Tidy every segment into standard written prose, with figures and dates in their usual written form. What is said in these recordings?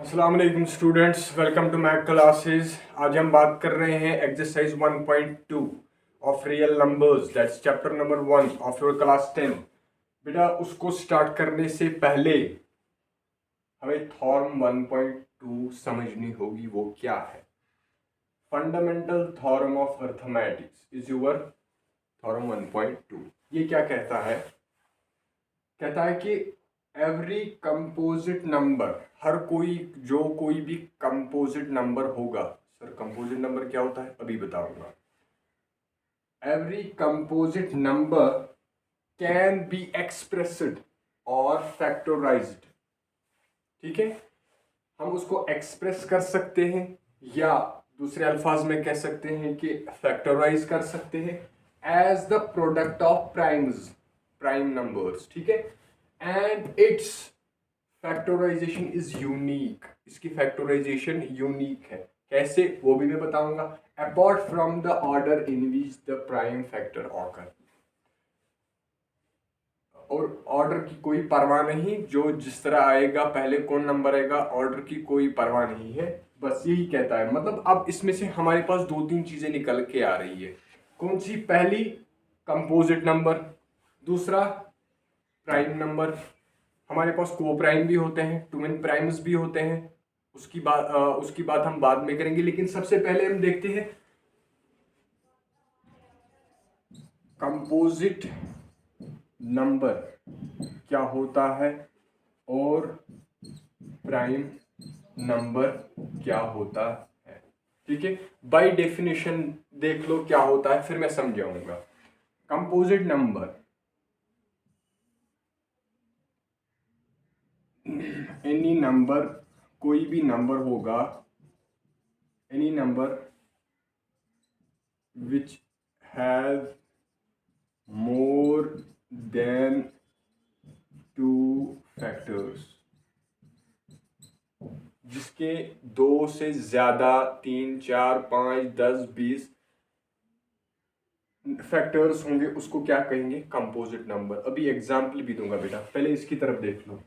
अस्सलाम वालेकुम students, welcome to math classes. आज हम बात कर रहे हैं exercise 1.2 of real numbers, that's chapter number 1 of your class 10। बेटा उसको स्टार्ट करने से पहले हमें थॉर्म 1.2 समझनी होगी। वो क्या है? Fundamental theorem of arithmetics is your theorem 1.2। ये क्या कहता है? कहता है कि एवरी कंपोजिट नंबर, हर कोई भी कंपोजिट नंबर होगा। सर कंपोजिट नंबर क्या होता है अभी बताऊंगा। Every composite number can be expressed और फैक्टराइज्ड। ठीक है, हम उसको एक्सप्रेस कर सकते हैं या दूसरे अल्फाज में कह सकते हैं कि फैक्टराइज कर सकते हैं as the product of prime numbers. ठीक है, and its factorisation is unique. इसकी फैक्टराइजेशन यूनिक है। कैसे वो भी मैं बताऊंगा। Apart from the order in which the prime factor occur, और ऑर्डर की कोई परवाह नहीं, जो जिस तरह आएगा पहले कौन नंबर आएगा, ऑर्डर की कोई परवाह नहीं है। बस यही कहता है। मतलब अब इसमें से हमारे पास दो तीन चीजें निकल के आ रही है। कौन सी? पहली कंपोजिट नंबर, दूसरा प्राइम नंबर। हमारे पास को प्राइम भी होते हैं, ट्विन प्राइम्स भी होते हैं। उसकी बात हम बाद में करेंगे, लेकिन सबसे पहले हम देखते हैं कंपोजिट नंबर क्या होता है और प्राइम नंबर क्या होता है। ठीक है, बाय डेफिनेशन देख लो क्या होता है, फिर मैं समझाऊंगा। कंपोजिट नंबर, एनी नंबर, कोई भी नंबर होगा, any number which has more then two factors, जिसके दो से ज्यादा, 3, 4, 5, 10, 20 फैक्टर्स होंगे, उसको क्या कहेंगे? Composite number. अभी एग्जाम्पल भी दूंगा बेटा, पहले इसकी तरफ देख लो।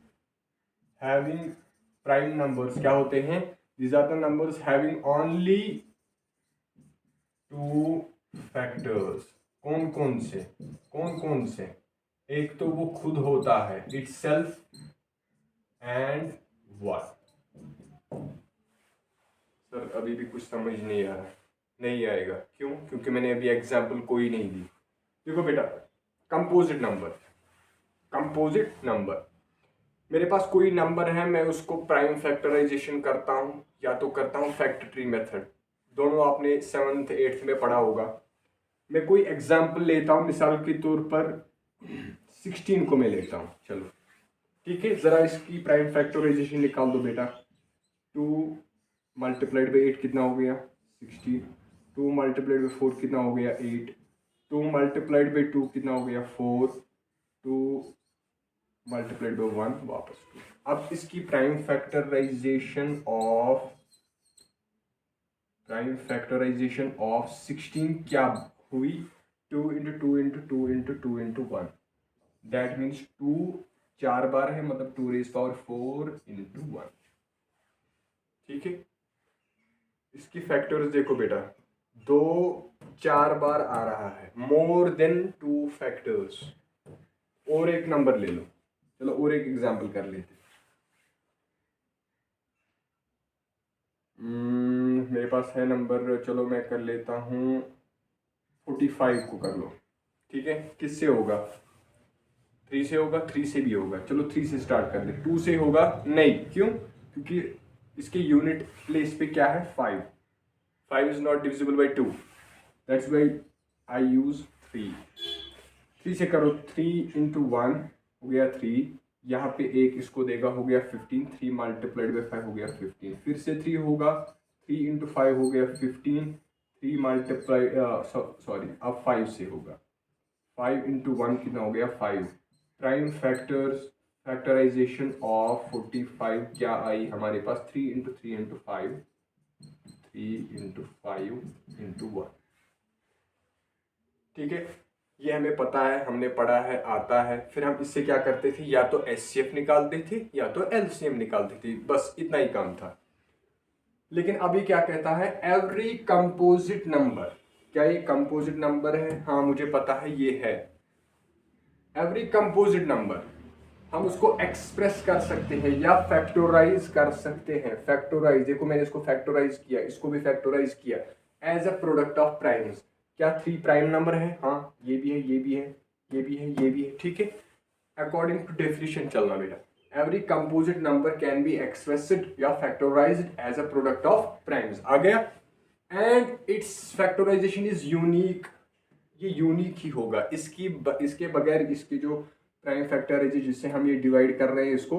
हैविंग प्राइम नंबर्स क्या होते हैं? These are the numbers having only two factors. कौन कौन से? कौन कौन से? एक तो वो खुद होता है, इटसेल्फ, एंड व्हाट। सर अभी भी कुछ समझ नहीं आ रहा। नहीं आएगा, क्यों? क्योंकि मैंने अभी एग्जाम्पल कोई नहीं दी। देखो बेटा, कंपोजिट नंबर, कंपोजिट नंबर, मेरे पास कोई नंबर है, मैं उसको प्राइम फैक्टराइजेशन करता हूं या तो करता हूं फैक्टर ट्री मेथड। दोनों आपने 7th 8th में पढ़ा होगा। मैं कोई एग्जाम्पल लेता हूं, मिसाल के तौर पर 16 को मैं लेता हूं। चलो ठीक है, जरा इसकी प्राइम फैक्टराइजेशन निकाल दो बेटा। 2 मल्टीप्लाइड बाई 8 कितना हो गया? 16। 2 मल्टीप्लाइड बाई 4 कितना हो गया? 8। 2 मल्टीप्लाइड बाई 2 कितना हो गया? 4। 2 मल्टीप्लाइड बाई 1 वापस 2। अब इसकी प्राइम फैक्टराइजेशन ऑफ 16 क्या हुई? 2 into 2 into 2 into 2 into 1, that means 2 4 बार है, मतलब 2 रेज पावर 4 इंटू 1। ठीक है, इसकी फैक्टर्स देखो बेटा, 2 4 बार आ रहा है, मोर देन 2 फैक्टर्स। और एक नंबर ले लो, चलो और एक एग्जांपल कर लेते। मेरे पास है नंबर, चलो मैं कर लेता हूँ 45 को कर लो। ठीक है, किससे होगा? 3 से होगा, 3 से भी होगा। चलो 3 से स्टार्ट कर ले। 2 से होगा नहीं, क्यों? क्योंकि इसके यूनिट प्लेस पे क्या है? 5। 5 is not divisible by 2, that's why I use 3। 3 से करो, 3 इंटू 1 हो गया 3, यहाँ पे एक इसको देगा, हो गया 15। 3 मल्टीप्लाइड बाई 5 हो गया 15। फिर से 3 होगा, 3 इंटू 5 हो गया 15। 3 मल्टीप्लाई सॉरी अब 5 से होगा, 5 इंटू 1 कितना हो गया? 5। प्राइम फैक्टराइजेशन ऑफ 45 क्या आई हमारे पास? 3 इंटू 3 इंटू 5, 3 इंटू 5 इंटू 1। ठीक है, ये हमें पता है, हमने पढ़ा है, आता है। फिर हम इससे क्या करते थे, या तो एचसीएफ निकालते थे या तो एलसीएम निकालते थे, बस इतना ही काम था। लेकिन अभी क्या कहता है, एवरी कंपोजिट नंबर, क्या ये कंपोजिट नंबर है? हाँ मुझे पता है ये है। एवरी कंपोजिट नंबर हम उसको एक्सप्रेस कर सकते हैं या फैक्टोराइज कर सकते हैं। फैक्टोराइज, देखो मैंने इसको फैक्टोराइज किया, इसको भी फैक्टोराइज किया as a product of primes. क्या 3 प्राइम नंबर है? हाँ ये भी है, ये भी है, ये भी है, ये भी है, ठीक है। अकॉर्डिंग टू डेफिनेशन चलना बेटा। Every composite number can be expressed या factorised as a product of primes. आ गया। And its factorisation is unique. ये यूनिक ही होगा, इसके बगैर, इसकी जो प्राइम फैक्टर है जिससे हम ये डिवाइड कर रहे हैं इसको,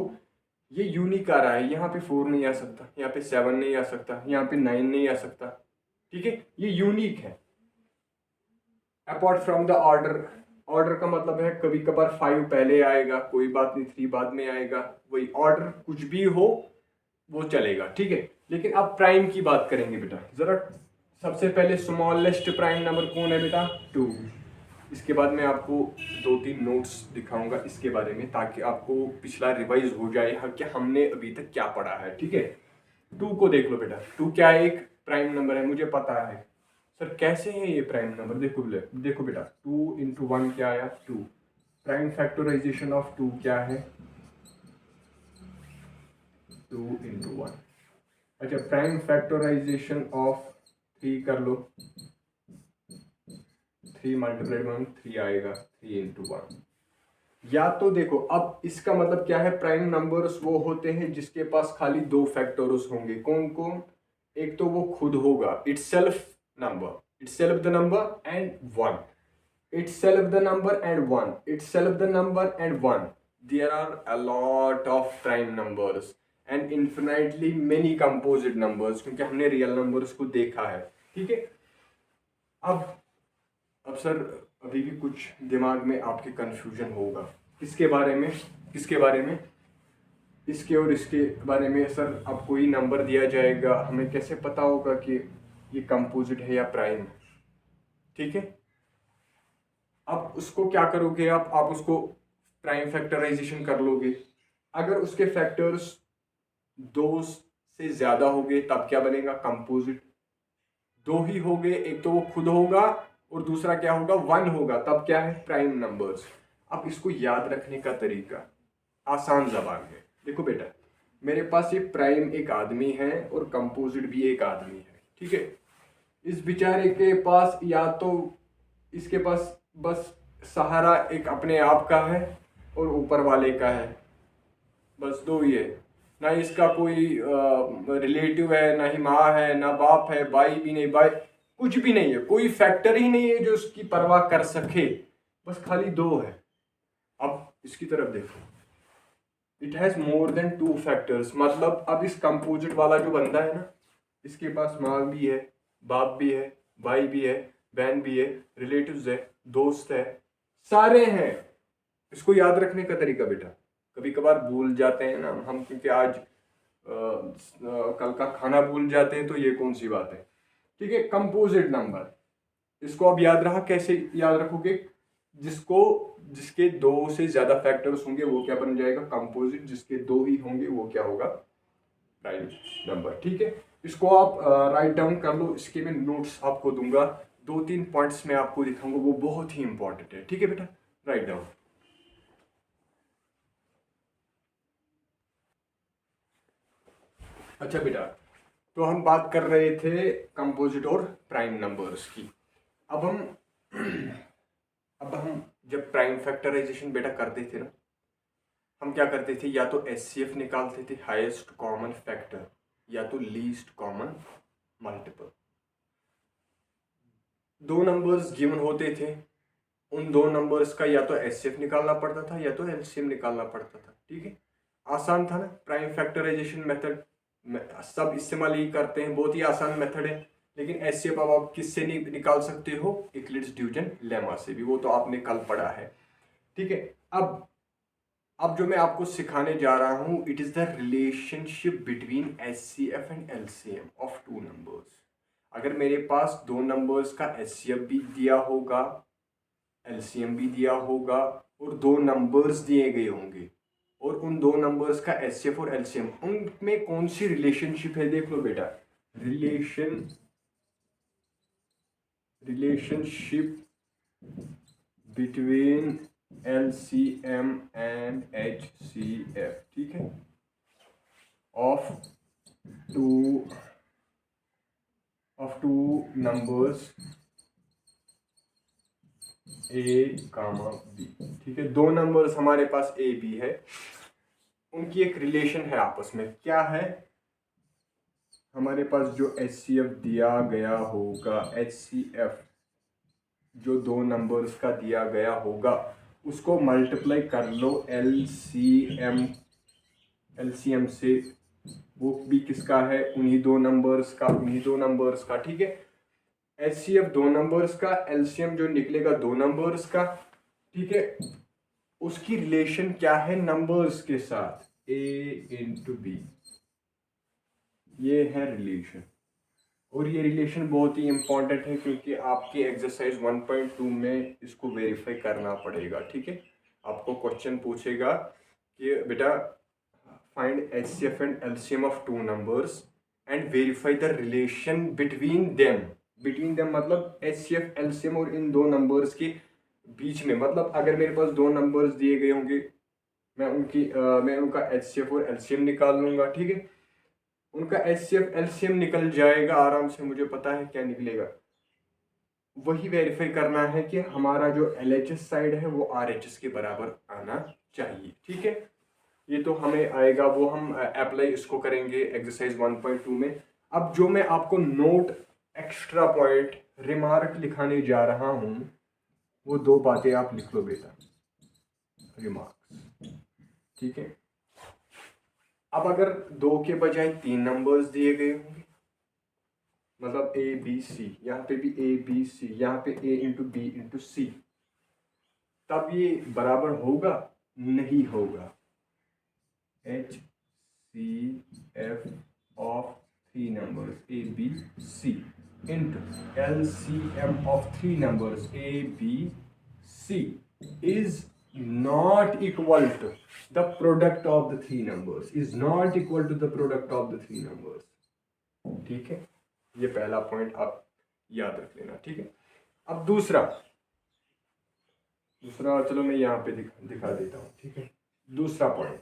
ये यूनिक आ रहा है। यहाँ पे 4 नहीं आ सकता, यहाँ पे 7 नहीं आ सकता, यहाँ पे 9 नहीं आ सकता, ठीक है। ये यूनिक है। Apart from the order, order का मतलब है कभी कभार 5 पहले आएगा, कोई बात नहीं, 3 बाद में आएगा, वही ऑर्डर कुछ भी हो वो चलेगा, ठीक है। लेकिन अब प्राइम की बात करेंगे बेटा जरा। सबसे पहले स्मॉलेस्ट प्राइम नंबर कौन है बेटा? 2। इसके बाद मैं आपको 2-3 नोट्स दिखाऊंगा इसके बारे में, ताकि आपको पिछला रिवाइज हो जाए हाँ कि हमने अभी तक क्या पढ़ा है, ठीक है। 2 को देख लो बेटा। 2 क्या एक प्राइम नंबर है, मुझे पता है। सर कैसे है ये प्राइम नंबर? देखो बेटा, 2 इंटू 1 क्या आया? 2। प्राइम फैक्टराइजेशन ऑफ 2 क्या है? 2 इंटू 1। अच्छा, प्राइम फैक्टराइजेशन ऑफ 3 कर लो। 3 मल्टीप्लाइड 1 3 आएगा, 3 इंटू 1। या तो देखो, अब इसका मतलब क्या है, प्राइम नंबर्स वो होते हैं जिसके पास खाली 2 फैक्टर्स होंगे। कौन कौन? एक तो वो खुद होगा, itself number, itself the number and 1, itself the number and 1, itself the number and 1. There are a lot of prime numbers and infinitely many composite numbers, क्योंकि हमने रियल नंबर्स को देखा है, ठीक है। अब सर अभी भी कुछ दिमाग में आपके कंफ्यूजन होगा, किसके बारे में, किसके बारे में? इसके और इसके बारे में। सर अब कोई नंबर दिया जाएगा, हमें कैसे पता होगा कि ये कंपोजिट है या प्राइम है, ठीक है। अब उसको क्या करोगे आप उसको प्राइम फैक्टराइजेशन कर लोगे। अगर उसके फैक्टर्स 2 से ज्यादा हो गए तब क्या बनेगा? कंपोजिट। 2 ही हो गए, एक तो वो खुद होगा और दूसरा क्या होगा? 1 होगा, तब क्या है? Prime numbers. अब इसको याद रखने का तरीका आसान जबान है। देखो बेटा, मेरे पास ये प्राइम एक आदमी है और कंपोजिट भी एक आदमी है, ठीक है। इस बेचारे के पास या तो इसके पास बस सहारा एक अपने आप का है और ऊपर वाले का है, बस 2 ही है। ना इसका कोई रिलेटिव है, ना ही माँ है, ना बाप है, भाई भी नहीं, भाई कुछ भी नहीं है, कोई फैक्टर ही नहीं है जो उसकी परवाह कर सके, बस खाली 2 है। अब इसकी तरफ देखो, it has more than 2 factors. मतलब अब इस कंपोजिट वाला जो बंदा है ना, इसके पास माँ भी है, बाप भी है, भाई भी है, बहन भी है, रिलेटिव्स है, दोस्त है, सारे हैं। इसको याद रखने का तरीका बेटा, कभी कभार भूल जाते हैं ना हम, क्योंकि आज कल का खाना भूल जाते हैं, तो ये कौन सी बात है, ठीक है। कंपोजिट नंबर, इसको अब याद रहा, कैसे याद रखोगे? जिसके 2 से ज्यादा फैक्टर्स होंगे वो क्या बन जाएगा? कंपोजिट। जिसके 2 ही होंगे वो क्या होगा? प्राइम नंबर, ठीक है। इसको आप राइट डाउन कर लो, इसके मैं नोट्स आपको दूंगा, 2-3 पॉइंट्स में आपको दिखाऊंगा, वो बहुत ही इंपॉर्टेंट है, ठीक है बेटा। Write down. अच्छा बेटा, तो हम बात कर रहे थे कंपोजिट और प्राइम नंबर्स की। अब हम अब हम जब प्राइम फैक्टराइजेशन बेटा करते थे ना, हम क्या करते थे, या तो एचसीएफ निकालते थे, हाईएस्ट कॉमन फैक्टर, या तो least common multiple. 2 numbers given होते थे, उन 2 नंबर्स का या तो एचसीएफ निकालना पड़ता था या तो एलसीएम निकालना पड़ता था, ठीक है। आसान था ना? प्राइम फैक्टराइजेशन मेथड सब इस्तेमाल ही करते हैं, बहुत ही आसान मेथड है। लेकिन एचसीएफ अब आप किससे नहीं निकाल सकते हो? यूक्लिड्स डिवीजन लेमा से भी, वो तो आपने कल पढ़ा है, ठीक है। अब जो मैं आपको सिखाने जा रहा हूं, it is the relationship between HCF and LCM of 2 numbers. अगर मेरे पास 2 नंबर्स का एचसीएफ भी दिया होगा, एलसीएम भी दिया होगा और दो नंबर्स दिए गए होंगे और उन दो नंबर्स का एचसीएफ और एलसीएम, उनमें कौन सी रिलेशनशिप है देख लो बेटा। Relationship between LCM and HCF, ठीक है, of two numbers A comma B, ठीक है। दो नंबर्स हमारे पास ए बी है, उनकी एक रिलेशन है आपस में। क्या है? हमारे पास जो एचसीएफ दिया गया होगा, एचसीएफ जो दो नंबर्स का दिया गया होगा उसको मल्टीप्लाई कर लो एलसीएम से, वो भी किसका है? उन्हीं दो नंबर्स का, ठीक है। एचसीएफ दो नंबर्स का, एलसीएम जो निकलेगा दो नंबर्स का, ठीक है। उसकी रिलेशन क्या है नंबर्स के साथ? ए इंटू बी, ये है रिलेशन। और ये रिलेशन बहुत ही इंपॉर्टेंट है क्योंकि आपकी एक्सरसाइज 1.2 में इसको वेरीफाई करना पड़ेगा, ठीक है। आपको क्वेश्चन पूछेगा कि बेटा find HCF and LCM of two numbers and verify the relation between them मतलब एचसीएफ एलसीएम और इन दो नंबर्स के बीच में, मतलब अगर मेरे पास दो नंबर्स दिए गए होंगे मैं उनका एचसीएफ और एलसीएम निकाल लूंगा, ठीक है। उनका एचसीएफ एलसीएम निकल जाएगा आराम से, मुझे पता है क्या निकलेगा। वही वेरीफाई करना है कि हमारा जो एलएचएस साइड है वो आरएचएस के बराबर आना चाहिए, ठीक है। ये तो हमें आएगा, वो हम अप्लाई इसको करेंगे एक्सरसाइज 1.2 में। अब जो मैं आपको नोट, एक्स्ट्रा पॉइंट, रिमार्क लिखाने जा रहा हूं वो दो बातें आप लिख लो बेटा, रिमार्क्स, ठीक है। अब अगर दो के बजाय तीन नंबर्स दिए गए होंगे, मतलब ए बी सी, यहाँ पे भी ए बी सी, यहाँ पे A into B into C, तब ये बराबर होगा? नहीं होगा। H C F of three numbers A B C into L C M of three numbers A B C is not equal to the product of the three numbers, is not equal to the product of the three numbers, ठीक है। ये पहला point आप याद रख लेना, ठीक है। अब दूसरा चलो मैं यहाँ पे दिखा देता हूँ, ठीक है। दूसरा पॉइंट,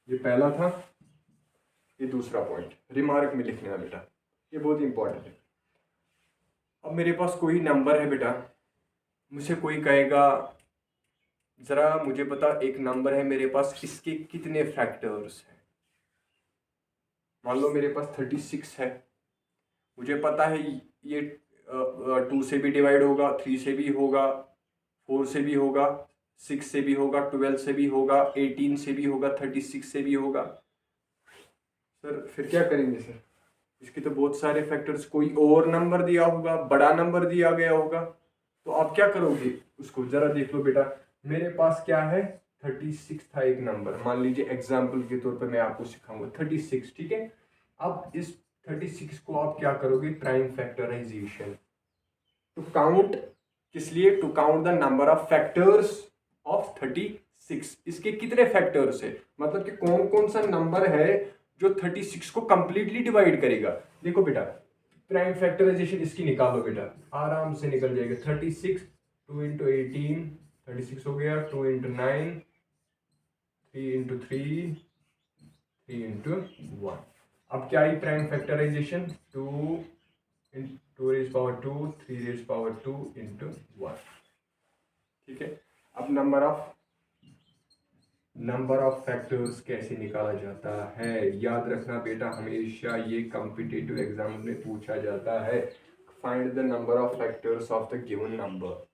ये पहला था, ये दूसरा पॉइंट रिमार्क में लिखना है बेटा, ये बहुत इंपॉर्टेंट है। अब मेरे पास कोई नंबर है बेटा, मुझे कोई कहेगा जरा मुझे बता, एक नंबर है मेरे पास, इसके कितने फैक्टर्स हैं? मान लो मेरे पास 36 है, मुझे पता है ये 2 से भी डिवाइड होगा, 3 से भी होगा, 4 से भी होगा, 6 से भी होगा, 12 से भी होगा, 18 से भी होगा, 36 से भी होगा। सर फिर क्या करेंगे सर? इसके तो बहुत सारे फैक्टर्स, कोई और नंबर दिया होगा, बड़ा नंबर दिया गया होगा, तो आप क्या करोगे उसको? जरा देख लो बेटा, मेरे पास क्या है? 36 था एक नंबर, मान लीजिए एग्जाम्पल के तौर पर मैं आपको सिखाऊंगा 36, ठीक है। अब इस 36 को आप क्या करोगे? प्राइम फैक्टराइजेशन, टू काउंट, किस लिए? To count the number of factors of 36। इसके कितने फैक्टर्स है, मतलब कि कौन कौन सा नंबर है जो 36 को कंप्लीटली डिवाइड करेगा। देखो बेटा, प्राइम फैक्टराइजेशन इसकी निकालो बेटा, आराम से निकल जाएगा। 36 2 इंटू 18 36 हो गया, 2 इंटू 9 3 इंटू 3 3 इंटू 1। अब क्या है prime factorization? 2 raise power 2 3 raise power 2 into 1, ठीक है। अब नंबर ऑफ फैक्टर्स कैसे निकाला जाता है? याद रखना बेटा, हमेशा ये कॉम्पिटिटिव एग्जाम में पूछा जाता है। Find the number of factors of the given number,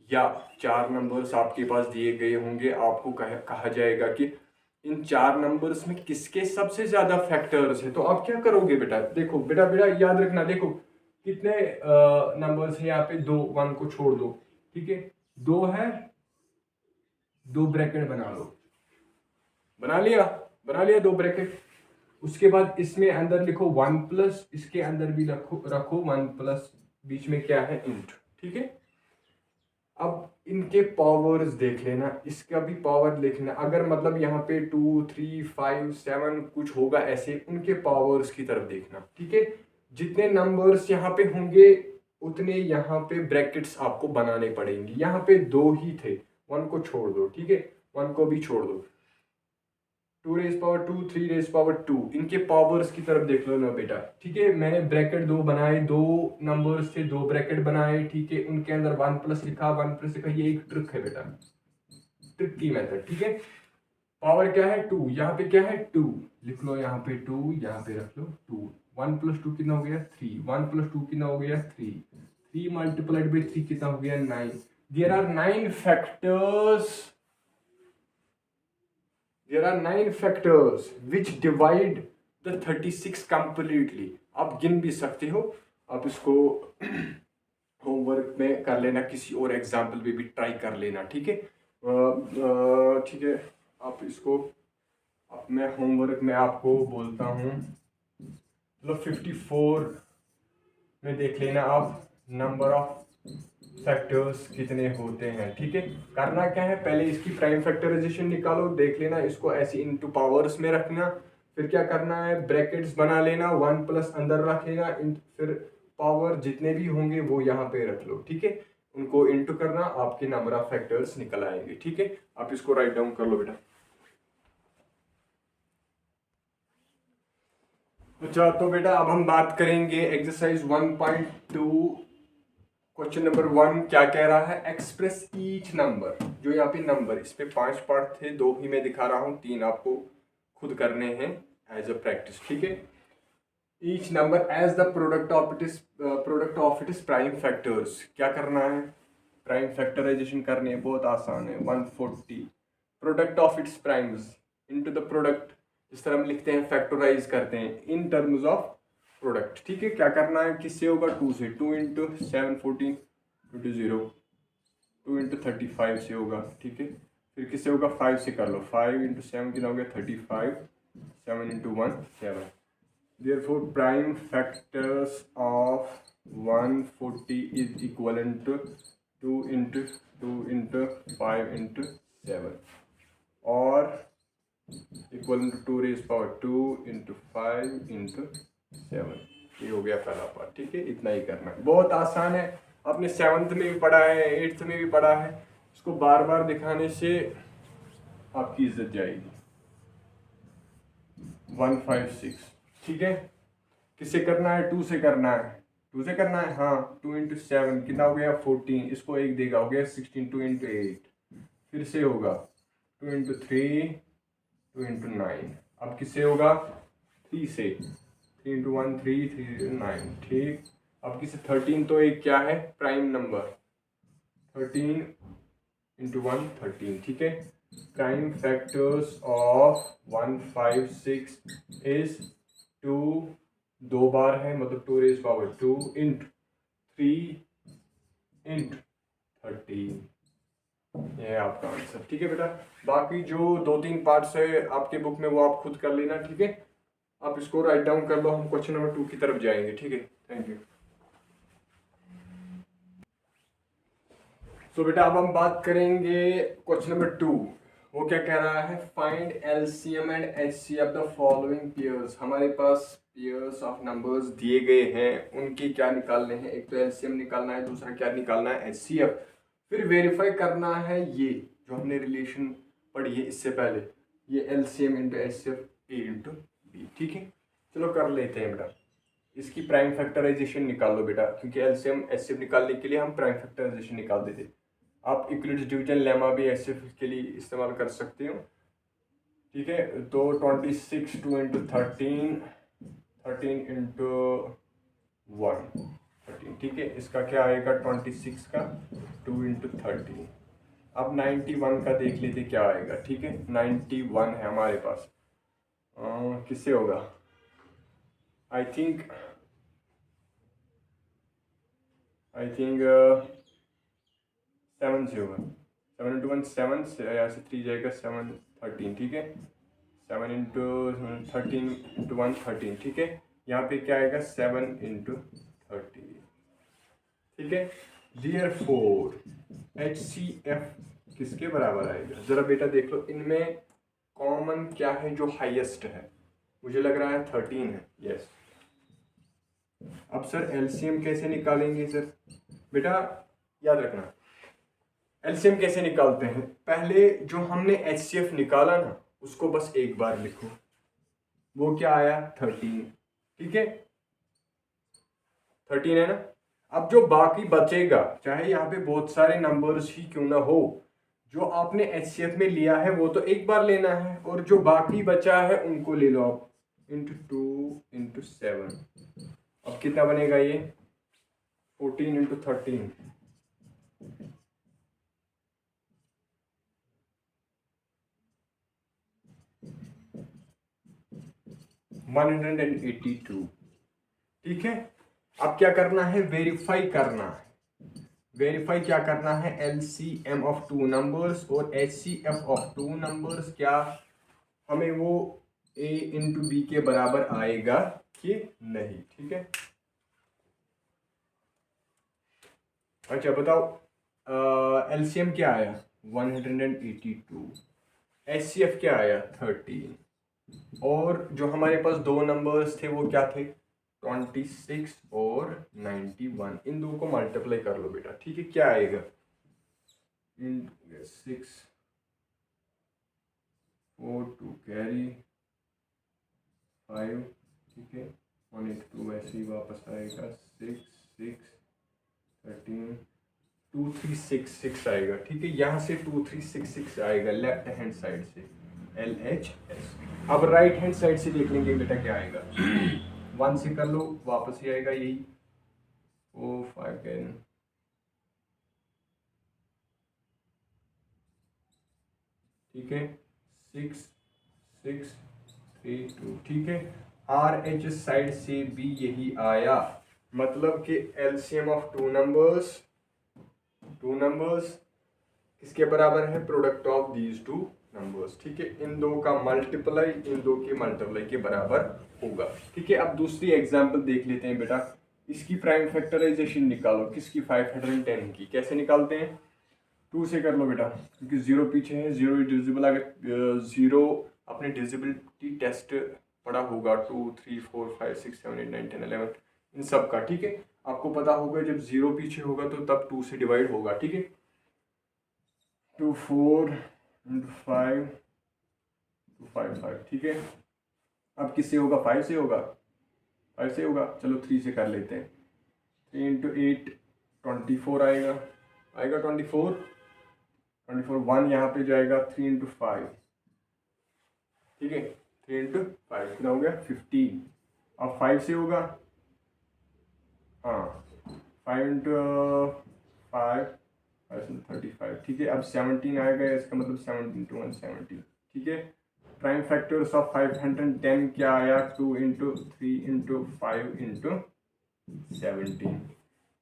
या 4 नंबर्स आपके पास दिए गए होंगे, आपको कहा जाएगा कि इन 4 नंबर्स में किसके सबसे ज्यादा फैक्टर्स है। तो आप क्या करोगे बेटा? देखो बेटा याद रखना, देखो कितने नंबर्स है यहाँ पे, 2, 1 को छोड़ दो, ठीक है। 2 है, 2 ब्रैकेट बना लो, बना लिया 2 ब्रैकेट। उसके बाद इसमें अंदर लिखो 1 प्लस, इसके अंदर भी रखो 1 प्लस, बीच में क्या है? इंट, ठीक है। अब इनके पावर्स देख लेना, इसका भी पावर देख लेना। अगर मतलब यहाँ पे 2 3 5 7 कुछ होगा ऐसे, उनके पावर्स की तरफ देखना, ठीक है। जितने नंबर्स यहाँ पे होंगे उतने यहाँ पे ब्रैकेट्स आपको बनाने पड़ेंगे। यहाँ पे 2 ही थे, 1 को छोड़ दो, ठीक है, 1 को भी छोड़ दो। 2 रेज पावर 2, 3 रेज पावर 2, इनके पावर्स की तरफ देख लो ना बेटा, ठीक है। मैंने ब्रैकेट 2 बनाए, 2 नंबर्स थे, 2 ब्रैकेट बनाए, ठीक है। उनके अंदर 1 प्लस लिखा, 1 प्लस लिखा, ये एक ट्रिक है बेटा, ट्रिक की मेथड, ठीक है। पावर क्या है 2, यहाँ पे क्या है 2, लिख लो यहाँ पे 2, यहाँ पे रख लो 2। 1 प्लस 2 कितना हो गया 3, 1 प्लस 2 कितना हो गया 3, 3 मल्टीप्लाइड बाई 3 कितना हो गया 9। There are 9 factors, there are 9 factors which divide the 36 completely। आप गिन भी सकते हो, आप इसको होमवर्क में कर लेना, किसी और एग्जाम्पल पे भी ट्राई कर लेना, ठीक है। ठीक है, आप इसको मैं होमवर्क में आपको बोलता हूँ। चलो 54 में देख लेना आप, नंबर ऑफ फैक्टर्स कितने होते हैं, ठीक है। करना क्या है, पहले इसकी प्राइम फैक्टराइजेशन निकालो, देख लेना, इसको ऐसे इनटू पावर्स में रखना। फिर क्या करना है, ब्रैकेट्स बना लेना, 1 प्लस अंदर रख लेना, फिर पावर जितने भी होंगे वो यहाँ पे रख लो, ठीक है। उनको इनटू करना, आपके नंबर ऑफ फैक्टर्स निकल आएंगे, ठीक है। आप इसको राइट डाउन कर लो बेटा। अच्छा तो बेटा अब हम बात करेंगे एक्सरसाइज 1.2 क्वेश्चन नंबर 1 क्या कह रहा है, एक्सप्रेस ईच नंबर। जो यहाँ पे नंबर, इस पे 5 पार्ट थे, 2 ही मैं दिखा रहा हूँ, 3 आपको खुद करने हैं एज अ प्रैक्टिस, ठीक है। Each number as the product of it is prime factors. क्या करना है, प्राइम फैक्टराइजेशन करनी है, बहुत आसान है। 140 product of its primes into the product, जिस तरह हम लिखते हैं फैक्टराइज करते हैं इन टर्म्स ऑफ प्रोडक्ट, ठीक है। क्या करना है, किससे होगा 2 से, 2 इंटू 7 14 2 0, 2 इंटू 35 से होगा, ठीक है। फिर किससे होगा 5 से कर लो, 5 इंटू 7 कितना हो गया 35, 7 into 1 7। Therefore prime factors of 140 is equivalent to 2 into 5 into 7 और equivalent to 2 raised power 2 into 5 into 7। ये हो गया पहला पार्ट, ठीक है। इतना ही करना है, बहुत आसान है। आपने 7th में भी पढ़ा है, 8th में भी पढ़ा है। इसको बार बार दिखाने से आपकी इज्जत जाएगी। 156, ठीक है। किससे करना है, 2 से करना है, 2 से करना है, हाँ। 2 इंटू 7 कितना हो गया 14, इसको 1 देगा, हो गया 16। 2 इंटू 8 फिर से होगा 2 इंटू 3, 2 इंटू 9। अब किससे होगा 3 से, 3 इंटू 1 3, 3 इंटू 9, ठीक। अब किससे 13, तो एक क्या है प्राइम नंबर, 13 इंटू 1 13, ठीक है। प्राइम फैक्टर्स ऑफ 156 इज 2, 2 बार है, मतलब 2 रेज पावर 2 इंटू 3 इंटू 13। ये है आपका आंसर, ठीक है बेटा। बाकी जो 2-3 पार्ट्स है आपके बुक में वो आप खुद कर लेना, ठीक है। आप इसको राइट डाउन कर लो, हम क्वेश्चन नंबर 2 की तरफ जाएंगे, ठीक है। Thank you. तो बेटा अब हम बात करेंगे क्वेश्चन नंबर 2। वो क्या कह रहा है, find LCM and HCF the following pairs. हमारे पास पेयर्स ऑफ नंबर्स दिए गए हैं, उनकी क्या निकालने हैं, एक तो एलसीएम निकालना है, दूसरा क्या निकालना है एचसीएफ। फिर वेरीफाई करना है ये जो हमने रिलेशन पढ़ी है इससे पहले, ये एलसीएम इंटू एचसीएफ ए इंटू बी, ठीक है। चलो कर लेते हैं बेटा, इसकी प्राइम फैक्टराइजेशन निकाल लो बेटा, क्योंकि एलसीएम एचसीएफ निकालने के लिए हम प्राइम फैक्टराइजेशन निकाल देते। आप यूक्लिड्स डिवीजन लेमा भी एचसीएफ के लिए इस्तेमाल कर सकते हो, ठीक है। तो 26 2 इंटू 13, 13 इंटू 1 13, ठीक है। इसका क्या आएगा 26 का 2 इंटू 13। अब 91 का देख लेते क्या आएगा, ठीक है। 91 है हमारे पास, किससे होगा, आई थिंक 7 से होगा। 7 इंटू 1 7 से, यहाँ से 3 जाएगा 7 13, ठीक है। 7 इंटू 13 इंटू 1 13, ठीक है। यहाँ पे क्या आएगा 7 इंटू 30, ठीक है। Therefore HCF किसके बराबर आएगा? जरा बेटा देख लो, इनमें कॉमन क्या है जो हाईएस्ट है? मुझे लग रहा है 13 है। यस। अब सर एलसीएम कैसे निकालेंगे सर? बेटा याद रखना, एलसीएम कैसे निकालते हैं, पहले जो हमने HCF निकाला ना उसको बस एक बार लिखो, वो क्या आया? 13। ठीक है, 13 है ना। अब जो बाकी बचेगा, चाहे यहाँ पे बहुत सारे नंबर्स ही क्यों ना हो, जो आपने HCF में लिया है वो तो एक बार लेना है, और जो बाकी बचा है उनको ले लो आप, इंटू 2 इंटू 7। अब कितना बनेगा ये? 14 इंटू 13, 182। ठीक है, अब क्या करना है? वेरीफाई करना है। वेरीफाई क्या करना है? LCM ऑफ टू नंबर्स और HCF ऑफ टू नंबर्स, क्या हमें वो A इंटू बी के बराबर आएगा कि नहीं? ठीक है, अच्छा बताओ, LCM क्या आया? 182, HCF क्या आया? 13, और जो हमारे पास दो नंबर्स थे वो क्या थे? 26 और 91। इन दो को मल्टीप्लाई कर लो बेटा। ठीक है, क्या आएगा? इन 6 4 2 कैरी 5। ठीक है, 182 वैसे ही वापस आएगा। 6 6 13 2366 आएगा। ठीक है, यहाँ से 2366 आएगा लेफ्ट हैंड साइड से, LHS। अब राइट हैंड साइड से देख लेंगे बेटा क्या आएगा। 1 से कर लो, वापस ही आएगा यही। 4 5 10। ठीक है, 6 6 3 2। ठीक है, RH साइड से भी यही आया, मतलब कि LCM ऑफ टू नंबर्स किसके बराबर है? Product of these two numbers. ठीक है, इन दो का मल्टीप्लाई इन दो के मल्टीप्लाई के बराबर होगा। ठीक है, अब दूसरी एग्जांपल देख लेते हैं बेटा। इसकी प्राइम फैक्टराइजेशन निकालो, किसकी? 510 की। कैसे निकालते हैं? 2 से कर लो बेटा, क्योंकि 0 पीछे है, 0 डिविजिबल। अगर 0 अपने डिविजिबिलिटी टेस्ट पढ़ा होगा, 2 3 4 5 6 7 8 9 10 11 इन सब का। ठीक है, आपको पता होगा जब 0 पीछे होगा तो तब 2 से डिवाइड होगा। ठीक है, 2 4 इंटू 5 2 5 5। ठीक है, अब किससे होगा? 5 से होगा, 5 से होगा। चलो 3 से कर लेते हैं। 3 इंटू 8 24 आएगा, आएगा 24। 1 यहाँ पे जाएगा, 3 इंटू 5। ठीक है, 3 इंटू 5 कितना हो गया? 15। अब 5 से होगा, हाँ 5 इंटू 5 35। ठीक है, अब 17 आएगा, इसका मतलब 17 इंटू 1 17। ठीक है, प्राइम फैक्टर्स ऑफ 510 क्या आया? 2 इंटू 3 इंटू 5 इंटू 17।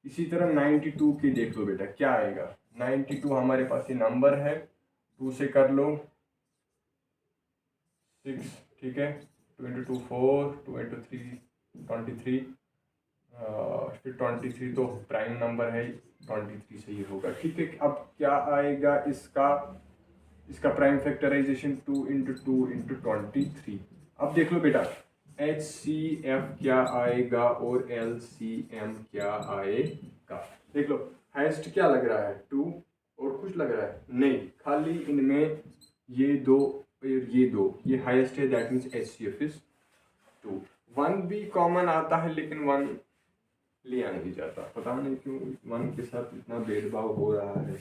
इसी तरह 92 की देख लो बेटा क्या आएगा? 92 हमारे पास ये नंबर है, 2 से कर लो 6। ठीक है, 2 इंटू 2 4, 2 इंटू 3 23, फिर 23 तो प्राइम नंबर है, 23 से ये होगा। ठीक है, अब क्या आएगा इसका? इसका प्राइम फैक्टराइजेशन 2 इंटू 2 इंटू 23। अब देख लो बेटा, HCF क्या आएगा और LCM क्या आएगा? देख लो, हाइस्ट क्या लग रहा है? 2, और कुछ लग रहा है? नहीं, खाली इनमें ये दो और ये दो, ये हाइस्ट है, दैट मीन्स HCF इज 2। 1 भी कॉमन आता है लेकिन 1 लिया नहीं जाता, पता नहीं क्यों 1 के साथ इतना भेदभाव हो रहा है।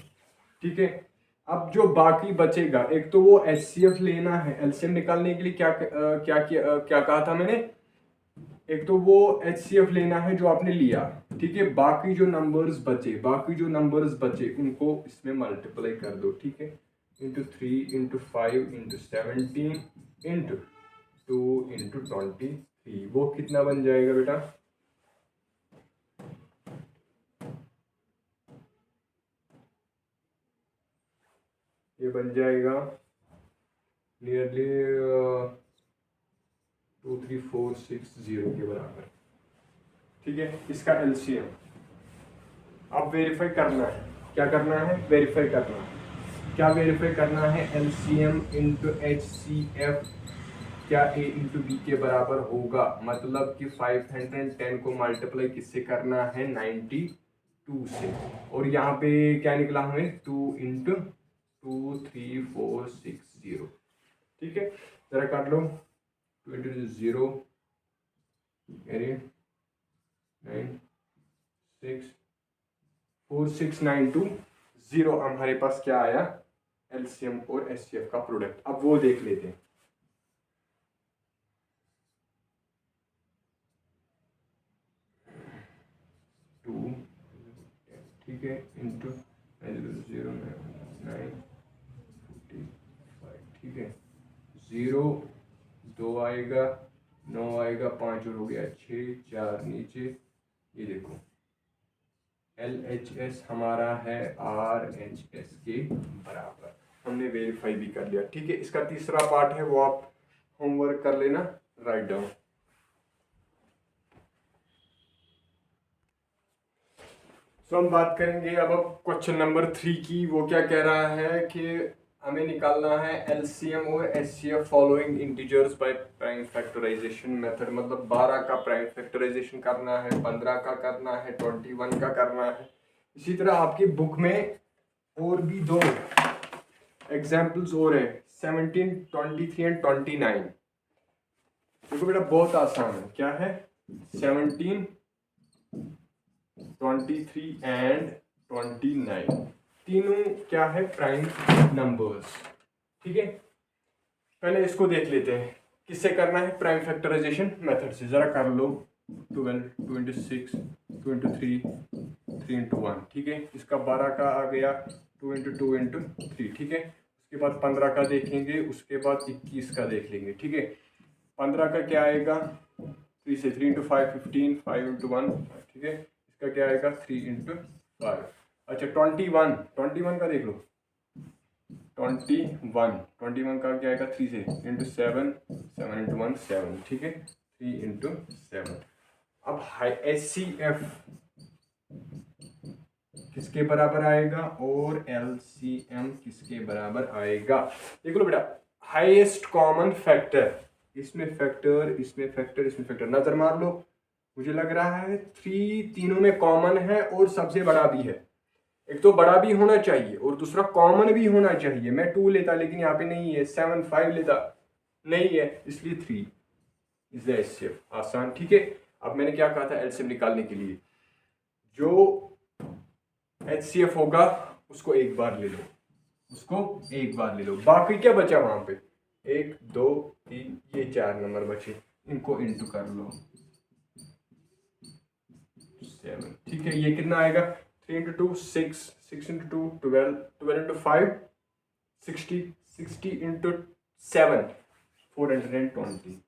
ठीक है, अब जो बाकी बचेगा, एक तो वो HCF लेना है, LCM निकालने के लिए क्या कहा था मैंने? एक तो वो HCF लेना है जो आपने लिया। ठीक है, बाकी जो नंबर्स बचे उनको इसमें मल्टीप्लाई कर दो। ठीक है, into 3 into 5 into 17 into 2 into 23। वो कितना बन जाएगा बेटा? ये बन जाएगा नियरली 23460 के बराबर। ठीक है, इसका LCM अब वेरीफाई करना है। क्या करना है, वेरीफाई करना है। क्या वेरीफाई करना है, LCM इंटू HCF क्या A इंटू बी के बराबर होगा, मतलब कि 510 को मल्टीप्लाई किससे करना है, 92 से, और यहाँ पे क्या निकला हमें 2 इंटू 23460। ठीक है, जरा काट लो, 2 इंटू 0 9 6 4692 हमारे पास क्या आया, LCM और HCF का प्रोडक्ट। अब वो देख लेते हैं। टू, ठीक है, इंटू 0 9 45, ठीक है, 0 2 आएगा, 9 आएगा, 5 और हो गया 6, 4 नीचे, ये देखो LHS हमारा है RHS के बराबर। हमने वेरीफाई भी कर लिया। ठीक है, इसका तीसरा पार्ट है, वो आप होमवर्क कर लेना, राइट डाउन। तो हम बात करेंगे अब क्वेश्चन नंबर 3 की। वो क्या कह रहा है कि हमें निकालना है LCM और HCF following integers by prime factorization method, मतलब 12 का प्राइम फैक्टराइजेशन करना है, 15 का करना है, 21 का करना है। इसी तरह आपकी बुक में और भी दो एग्जाम्पल्स और है, 17, 23 एंड 29। देखो बेटा बहुत आसान है, क्या है, 17, 23 एंड 29 तीनों क्या है, प्राइम नंबर्स। ठीक है, पहले इसको देख लेते हैं किससे करना है, प्राइम फैक्टराइजेशन मेथड से। जरा कर लो, 12, 26, 23, 3 इंटू 1। ठीक है, इसका 12 का आ गया, 2 इंटू 2 इंटू 3। ठीक है, उसके बाद 15 का देखेंगे, उसके बाद 21 का देख लेंगे। ठीक है, 15 का क्या आएगा, 3 से 3 इंटू 5 15, 5 इंटू 1। ठीक है, इसका क्या आएगा, 3 इंटू 5। अच्छा 21 का देख लो, 21 का क्या आएगा, 3 से इंटू 7, 7 इंटू 1 7। ठीक है, 3 इंटू 7। अब HCF किसके बराबर आएगा और LCM किसके बराबर आएगा। देख लो बेटा, हाईएस्ट कॉमन फैक्टर, इसमें फैक्टर, इसमें फैक्टर, इसमें फैक्टर, नजर मार लो। मुझे लग रहा है 3 तीनों में कॉमन है और सबसे बड़ा भी है। एक तो बड़ा भी होना चाहिए और दूसरा कॉमन भी होना चाहिए। मैं 2 लेता, लेकिन यहाँ पे नहीं है, 7 5 लेता, नहीं है, इसलिए 3 इज द HCF। आसान। ठीक है, अब मैंने क्या कहा था, LCM निकालने के लिए जो HCF होगा उसको एक बार ले लो, उसको एक बार ले लो, बाकी क्या बचा वहां पे, 1 2 3, ये 4 नंबर बचे, इनको इंटू कर लो 7। ठीक है, ये कितना आएगा, 3 इंटू 2 6, 6 इंटू 2 12, 12 इंटू 5 60, 60 इंटू 7 420।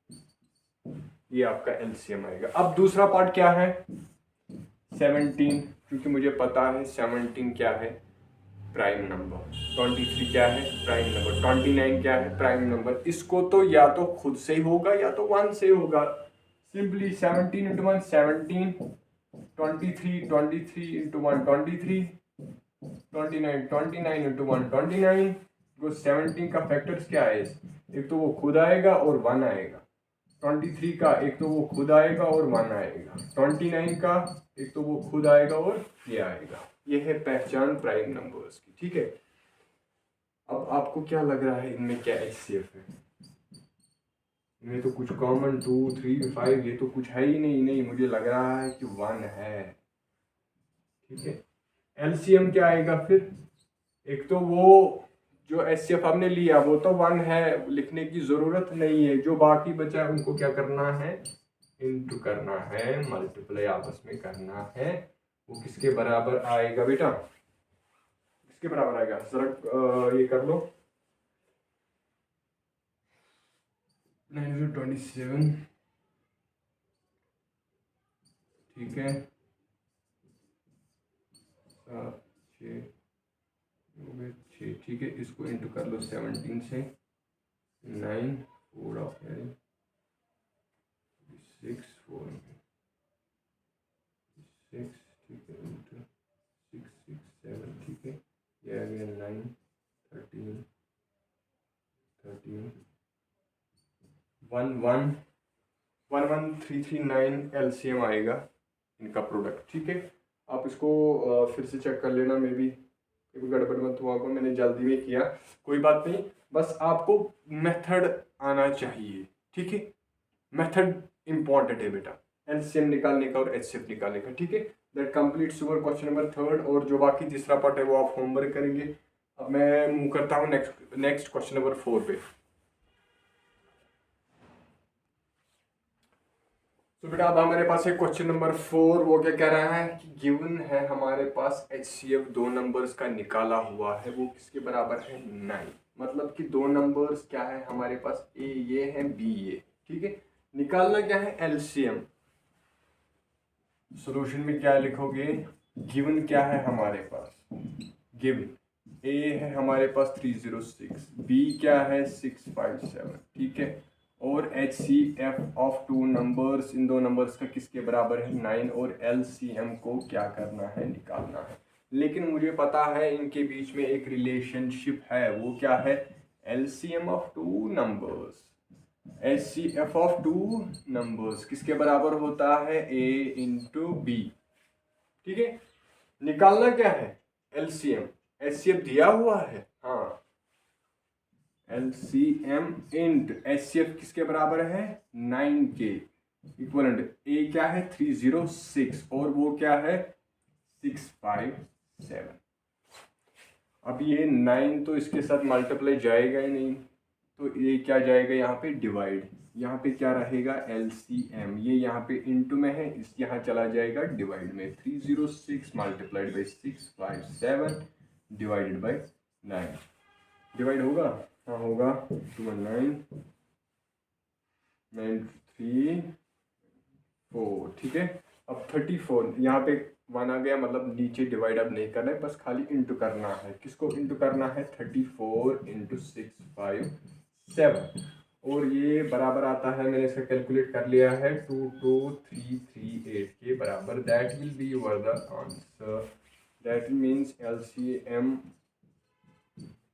ये आपका LCM आएगा। अब दूसरा पार्ट क्या है, 17, क्योंकि मुझे पता है 17 क्या है, प्राइम नंबर। 23 क्या है, प्राइम नंबर। 29 क्या है, प्राइम नंबर। इसको तो या तो खुद से होगा या तो 1 से होगा। Simply 17 into 1 17, 23 23 into 1 23, 29 29 into 1 29। वो 17 का फैक्टर्स क्या है, एक तो वो खुद आएगा और 1 आएगा। 23 का एक तो वो खुद आएगा और 1 आएगा। 29 का एक तो वो खुद आएगा और ये आएगा। ये है पहचान प्राइम नंबर्स की। ठीक है, अब आपको क्या लग रहा है इनमें क्या HCF है, इनमें तो कुछ कॉमन 2 3 5 ये तो कुछ है ही नहीं। नहीं, मुझे लग रहा है कि 1 है। ठीक है, LCM क्या आएगा फिर, एक तो वो जो HCF आपने लिया वो तो 1 है, लिखने की जरूरत नहीं है। जो बाकी बचा उनको क्या करना है, इंटू करना है, मल्टीप्लाई आपस में करना है। वो किसके बराबर आएगा बेटा, किसके बराबर आएगा, जरा ये कर लो, 927। ठीक है, 7 6 हो गए 6। ठीक है, इसको इंटू कर लो 17 से, 9 4 ऑफ 6 4 6। ठीक है, इंटू 6 6 7। ठीक 11339 LCM आएगा इनका प्रोडक्ट। ठीक है, आप इसको फिर से चेक कर लेना, मे बी गड़बड़ मत हुआ होगा, मैंने जल्दी में किया, कोई बात नहीं, बस आपको मेथड आना चाहिए। ठीक है, मेथड इंपॉर्टेंट है बेटा, एलसीएम निकालने का और एचसीएफ निकालने का। ठीक है, that completes your question number 3, और जो बाकी तीसरा पार्ट है वो आप होमवर्क करेंगे। अब मैं मूव करता हूँ नेक्स्ट क्वेश्चन नंबर 4 पे। तो बेटा अब हमारे पास है क्वेश्चन नंबर 4, वो क्या कह रहा है कि गिवन है हमारे पास HCF 2 नंबर्स का निकाला हुआ है, वो किसके बराबर है 9। मतलब कि 2 नंबर्स क्या है हमारे पास, ए ये है बी ये। ठीक है, निकालना क्या है LCM। सॉल्यूशन में क्या लिखोगे, गिवन क्या है हमारे पास, गिवन ए है हमारे पास 306, बी क्या है 657। ठीक है, और HCF of 2 numbers, in 2 numbers का किसके बराबर है 9, और LCM को क्या करना है, निकालना है। लेकिन मुझे पता है इनके बीच में एक रिलेशनशिप है, वो क्या है, LCM of 2 numbers, HCF of 2 numbers किसके बराबर होता है, A इंटू बी। ठीक है, निकालना क्या है LCM, HCF दिया हुआ है, हाँ, LCM इंट HCF किसके बराबर है 9 के इक्वलेंट, A क्या है 306 और वो क्या है 657। अब ये 9 तो इसके साथ मल्टीप्लाई जाएगा ही नहीं, तो ये क्या जाएगा यहाँ पे डिवाइड, यहाँ पे क्या रहेगा LCM, ये यहाँ पे इंटू में है, इस यहाँ चला जाएगा डिवाइड में, 306 multiplied by 657 divided by 9, divide होगा, हाँ होगा, 219,934। ठीक है, अब 34 यहाँ पे 1 आ गया, मतलब नीचे डिवाइड अब नहीं करना है, बस खाली इंटू करना है। किसको इंटू करना है, 34 इंटू 657, और ये बराबर आता है, मैंने इसका कैलकुलेट कर लिया है 22338 के बराबर। That will be your the answer, that means LCM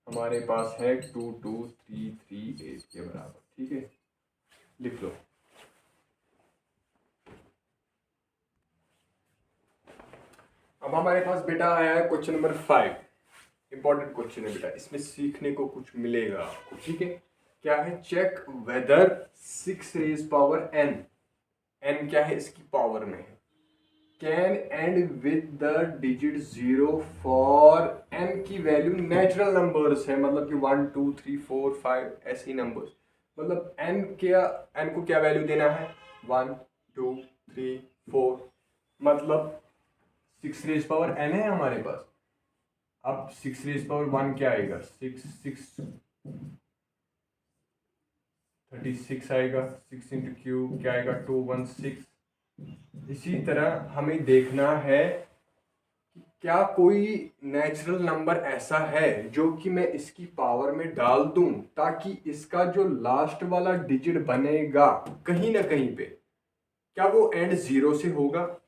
हमारे पास है 22338 के बराबर। ठीक है, लिख लो। अब हमारे पास बेटा आया है क्वेश्चन नंबर 5, इंपॉर्टेंट क्वेश्चन है बेटा, इसमें सीखने को कुछ मिलेगा आपको। ठीक है, क्या है, check whether 6 raise power n, n क्या है इसकी पावर में है, can end with the digit 0 for n की वैल्यू नेचुरल नंबर्स है, मतलब कि 1 2 3 4 5 ऐसी नंबर्स, मतलब n को क्या वैल्यू देना है 1 2 3 4, मतलब 6 रेज पावर n है हमारे पास। अब 6 रेज पावर 1 क्या आएगा, 36 आएगा, 6 इंटू क्यूब क्या आएगा 216। इसी तरह हमें देखना है कि क्या कोई नेचुरल नंबर ऐसा है जो कि मैं इसकी पावर में डाल दूं, ताकि इसका जो लास्ट वाला डिजिट बनेगा कहीं ना कहीं पे, क्या वो एंड 0 से होगा।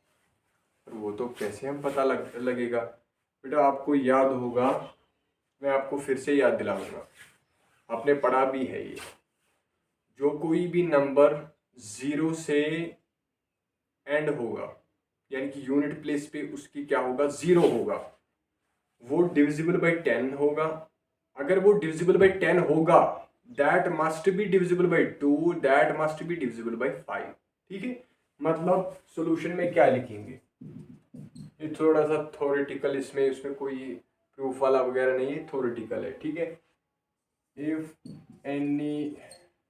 वो तो कैसे हम पता लगेगा बेटा, आपको याद होगा, मैं आपको फिर से याद दिलाऊंगा, आपने पढ़ा भी है ये, जो कोई भी नंबर 0 से एंड होगा, यानी कि यूनिट प्लेस पे उसकी क्या होगा 0 होगा, वो डिविजिबल बाई 10 होगा। अगर वो डिविजिबल बाई 10 होगा, that must be divisible by 2, that must be divisible by 5। ठीक है, मतलब सॉल्यूशन में क्या लिखेंगे, ये थोड़ा सा थ्योरेटिकल, इसमें कोई प्रूफ वाला वगैरह नहीं है, थ्योरेटिकल है। ठीक है, if any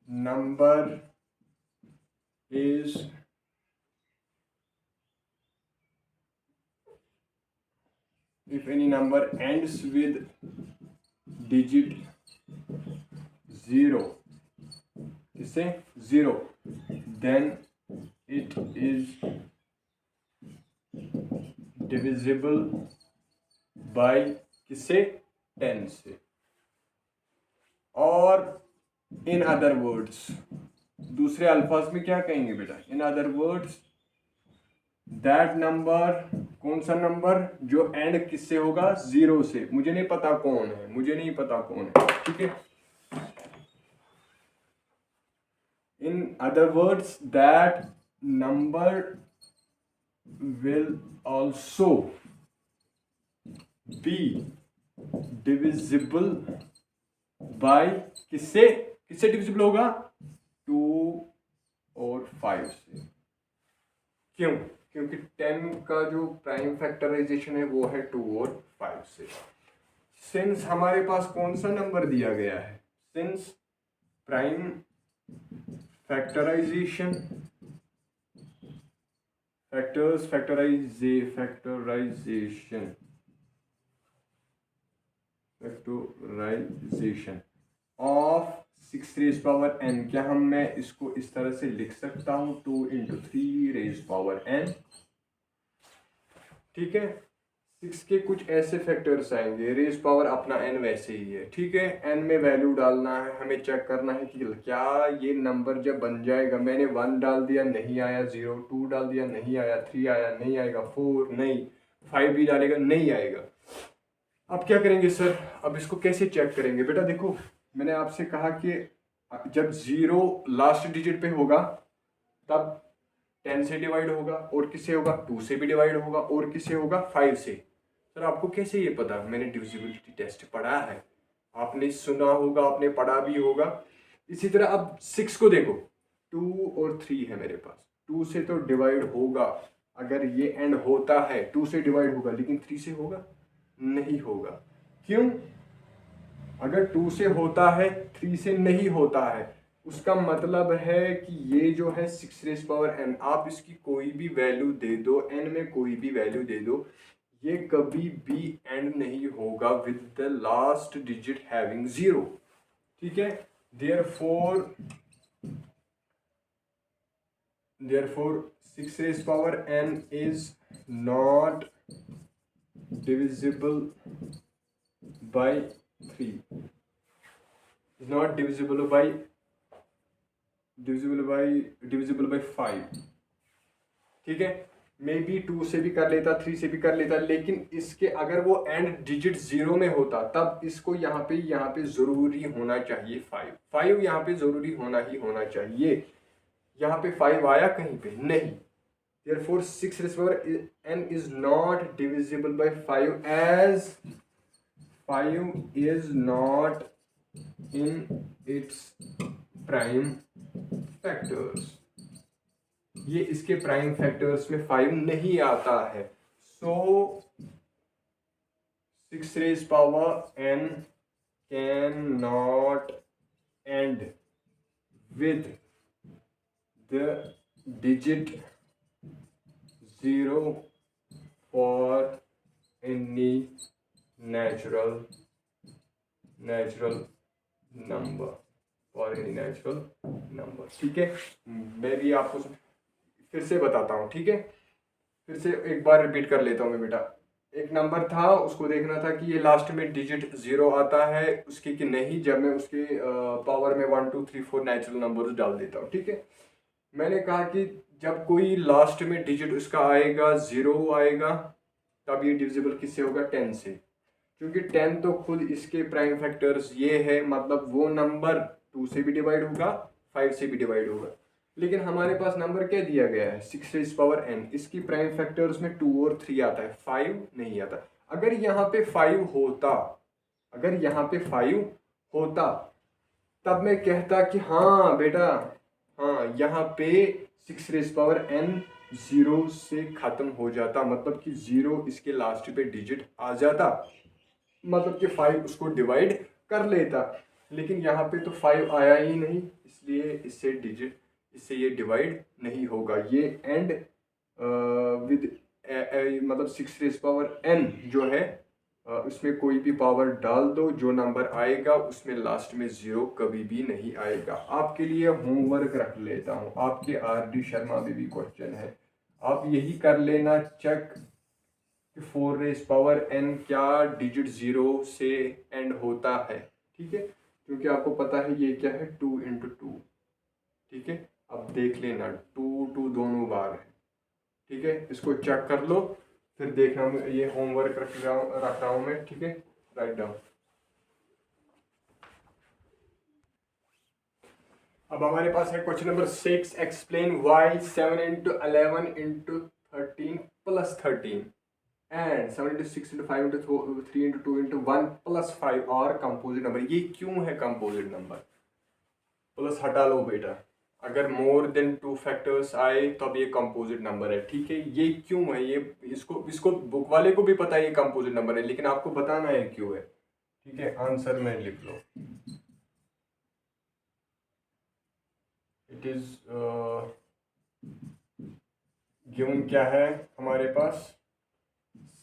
number is if any number ends with digit 0, किससे 0, then it is divisible by किससे 10 से, और in other words, दूसरे अल्फाज में क्या कहेंगे बेटा, in other words that number, कौन सा नंबर जो एंड किससे होगा 0 से, मुझे नहीं पता कौन है, मुझे नहीं पता कौन है। ठीक है, इन other words, that number will also be divisible by किससे डिविजिबल होगा? 2 और 5 से। क्यों? क्योंकि 10 का जो प्राइम फैक्टराइजेशन है वो है 2 और 5 से। सिंस हमारे पास कौन सा नंबर दिया गया है? Since prime factorization of 6 raise power n, क्या मैं इसको इस तरह से लिख सकता हूं? 2 इंटू 3 रेज पावर n। ठीक है, 6 के कुछ ऐसे फैक्टर्स आएंगे, रेज पावर अपना n वैसे ही है। ठीक है, n में वैल्यू डालना है, हमें चेक करना है कि क्या ये नंबर जब बन जाएगा, मैंने 1 डाल दिया नहीं आया, 0 2 डाल दिया नहीं आया, 3 आया नहीं आएगा, 4 नहीं, 5 भी डालेगा नहीं आएगा। अब क्या करेंगे सर? अब इसको कैसे चेक करेंगे? बेटा देखो, मैंने आपसे कहा कि जब 0 लास्ट डिजिट पे होगा तब 10 से डिवाइड होगा, और किससे होगा? 2 से भी डिवाइड होगा, और किससे होगा? 5 से। सर आपको कैसे ये पता? मैंने डिविजिबिलिटी टेस्ट पढ़ा है, आपने सुना होगा, आपने पढ़ा भी होगा। इसी तरह अब 6 को देखो, 2 और 3 है मेरे पास, 2 से तो डिवाइड होगा, अगर ये एंड होता है 2 से डिवाइड होगा, लेकिन 3 से होगा? नहीं होगा। क्यों? अगर 2 से होता है 3 से नहीं होता है, उसका मतलब है कि ये जो है 6 रेज पावर n, आप इसकी कोई भी वैल्यू दे दो, n में कोई भी वैल्यू दे दो, ये कभी भी एंड नहीं होगा with the last digit having 0। ठीक है, therefore 6 raise power n is not divisible by 3, is not divisible by 5। ठीक है, मे बी 2 से भी कर लेता, 3 से भी कर लेता, लेकिन इसके अगर वो एंड डिजिट 0 में होता तब इसको यहाँ पे जरूरी होना चाहिए 5 यहाँ पे जरूरी होना चाहिए। यहाँ पे 5 आया कहीं पे? नहीं। Therefore 6 raised to power n is not divisible by 5 as 5 is not in its prime factors। ये इसके प्राइम फैक्टर्स में 5 नहीं आता है। So 6 raised power n cannot end with the digit 0 for any natural number, ठीक है, मैं भी आपको फिर से बताता हूँ। ठीक है, फिर से एक बार रिपीट कर लेता हूँ मैं। बेटा एक नंबर था, उसको देखना था कि ये लास्ट में डिजिट 0 आता है उसकी कि नहीं, जब मैं उसके पावर में 1 2 3 4 नेचुरल नंबर्स डाल देता हूँ। ठीक है, मैंने कहा कि जब कोई लास्ट में डिजिट उसका आएगा 0 आएगा, तब ये डिविजिबल किससे होगा? 10 से, क्योंकि 10 तो खुद इसके प्राइम फैक्टर्स ये है, मतलब वो नंबर 2 से भी डिवाइड होगा, 5 से भी डिवाइड होगा। लेकिन हमारे पास नंबर क्या दिया गया है? 6 रेज़ पावर n, इसकी प्राइम फैक्टर्स में 2 और 3 आता है, 5 नहीं आता। अगर यहाँ पे 5 होता तब मैं कहता कि हाँ बेटा, हाँ यहाँ पे 6 रेज़ पावर n 0 से खत्म हो जाता, मतलब कि 0 इसके लास्ट पे डिजिट आ जाता, मतलब कि 5 उसको डिवाइड कर लेता। लेकिन यहाँ पे तो 5 आया ही नहीं, इसलिए इससे ये डिवाइड नहीं होगा। ये एंड विद मतलब 6 रेज़ पावर n जो है उसमें कोई भी पावर डाल दो, जो नंबर आएगा उसमें लास्ट में 0 कभी भी नहीं आएगा। आपके लिए होमवर्क रख लेता हूँ, आपके RD शर्मा में भी क्वेश्चन है, आप यही कर लेना चेक कि 4 रेज़ पावर n क्या डिजिट 0 से एंड होता है। ठीक है, क्योंकि आपको पता है ये क्या है, 2 इंटू 2। ठीक है, अब देख लेना 2 2 दोनों बार है। ठीक है, इसको चेक कर लो, फिर देखना। ये होमवर्क रख रहा हूँ मैं। ठीक है, राइट डाउन। अब हमारे पास है question number 6, explain why 7 into 11 into 13 plus 13 and 7 into 6 into 5 into 3 into 2 into 1 plus 5 और कंपोजिट नंबर। ये क्यों है कंपोजिट नंबर? प्लस हटा लो बेटा, अगर मोर देन 2 फैक्टर्स आए तो अब ये कंपोजिट नंबर है। ठीक है, ये क्यों है? ये इसको बुक वाले को भी पता है ये कंपोजिट नंबर है, लेकिन आपको बताना है क्यों है। ठीक है, आंसर में लिख लो। इट इज गिवन क्या है हमारे पास,